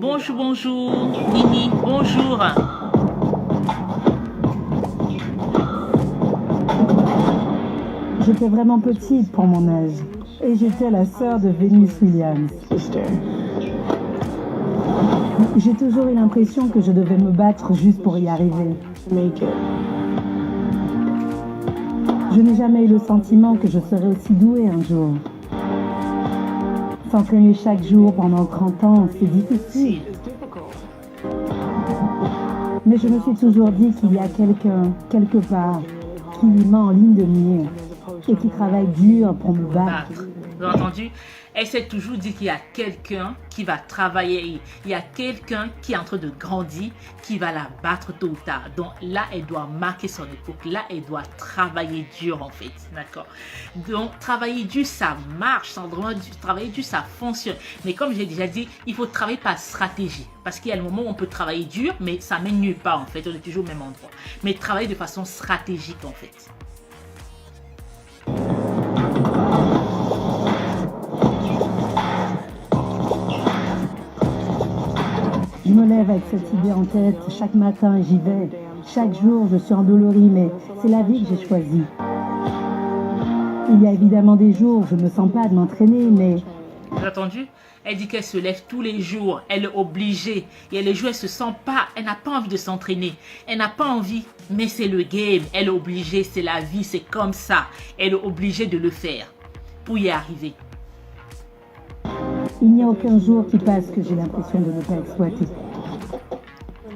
Bonjour, bonjour. Nini, bonjour. J'étais vraiment petite pour mon âge et j'étais la sœur de Venus Williams. J'ai toujours eu l'impression que je devais me battre juste pour y arriver. Je n'ai jamais eu le sentiment que je serais aussi douée un jour. S'entraîner chaque jour pendant 30 ans, c'est difficile. Mais je me suis toujours dit qu'il y a quelqu'un, quelque part, qui m'a en ligne de mire et qui travaille dur pour me battre. Vous avez entendu? Elle s'est toujours dit qu'il y a quelqu'un qui va travailler, il y a quelqu'un qui est en train de grandir, qui va la battre tôt ou tard. Donc là, elle doit marquer son époque. Là, elle doit travailler dur en fait. D'accord? Donc, travailler dur, ça marche. Travailler dur, ça fonctionne. Mais comme j'ai déjà dit, il faut travailler par stratégie. Parce qu'il y a le moment où on peut travailler dur, mais ça mène nulle part en fait. On est toujours au même endroit. Mais travailler de façon stratégique en fait. Je me lève avec cette idée en tête, chaque matin j'y vais. Chaque jour je suis endolorie, mais c'est la vie que j'ai choisie. Il y a évidemment des jours où je ne me sens pas de m'entraîner, mais... Vous avez entendu? Elle dit qu'elle se lève tous les jours, elle est obligée. Et les jours, elle se sent pas, elle n'a pas envie de s'entraîner. Elle n'a pas envie, mais c'est le game. Elle est obligée, c'est la vie, c'est comme ça. Elle est obligée de le faire pour y arriver. Il n'y a aucun jour qui passe que j'ai l'impression de ne pas exploiter.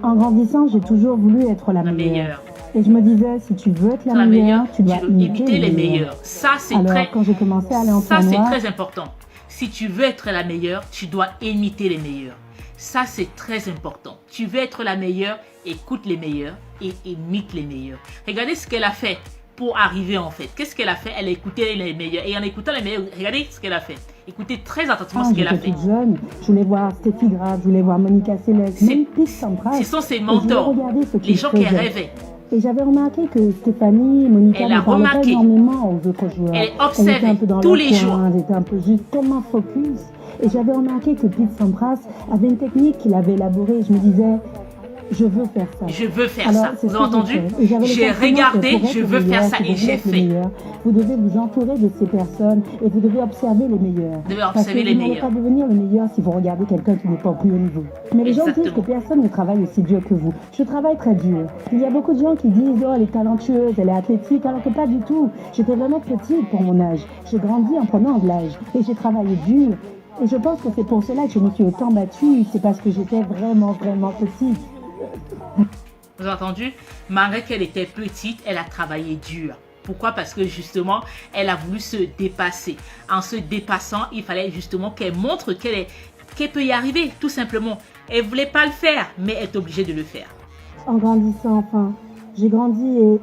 En grandissant, j'ai toujours voulu être la meilleure. Et je me disais, si tu veux être la meilleure, tu dois imiter les meilleurs. Ça, c'est quand j'ai commencé à aller en tournoi, c'est très important. Si tu veux être la meilleure, tu dois imiter les meilleurs. Ça, c'est très important. Tu veux être la meilleure, écoute les meilleurs et imite les meilleurs. Regardez ce qu'elle a fait pour arriver en fait. Qu'est-ce qu'elle a fait? Elle a écouté les meilleurs. Et en écoutant les meilleurs, regardez ce qu'elle a fait. Écoutez très attentivement ce qu'elle a fait. J'étais jeune, je voulais voir Steffi Graf, je voulais voir Monica Seles, même Pete Sampras. Ce sont ses mentors, les gens qui rêvaient. Et j'avais remarqué que Stéphanie et Monica ne parlaient pas énormément aux autres joueurs. Elle observait un peu dans tous les jours. Elle était un peu juste tellement focus. Et j'avais remarqué que Pete Sampras avait une technique qu'il avait élaborée. Je me disais, je veux faire ça. Je veux faire ça. Vous avez entendu? J'ai regardé, je veux faire ça et j'ai fait. Vous devez vous entourer de ces personnes et vous devez observer les meilleurs. Vous devez observer les meilleurs. Vous n'allez pas devenir le meilleur si vous regardez quelqu'un qui n'est pas au plus haut niveau. Mais les gens disent que personne ne travaille aussi dur que vous. Je travaille très dur. Il y a beaucoup de gens qui disent, oh, elle est talentueuse, elle est athlétique, alors que pas du tout. J'étais vraiment petite pour mon âge. J'ai grandi en prenant de l'âge et j'ai travaillé dur. Et je pense que c'est pour cela que je me suis autant battue. C'est parce que j'étais vraiment, vraiment petite. Vous avez entendu? Malgré qu'elle était petite, elle a travaillé dur. Pourquoi? Parce que justement, elle a voulu se dépasser. En se dépassant, il fallait justement qu'elle montre qu'elle peut y arriver, tout simplement. Elle ne voulait pas le faire, mais elle est obligée de le faire. En grandissant, enfin, j'ai grandi et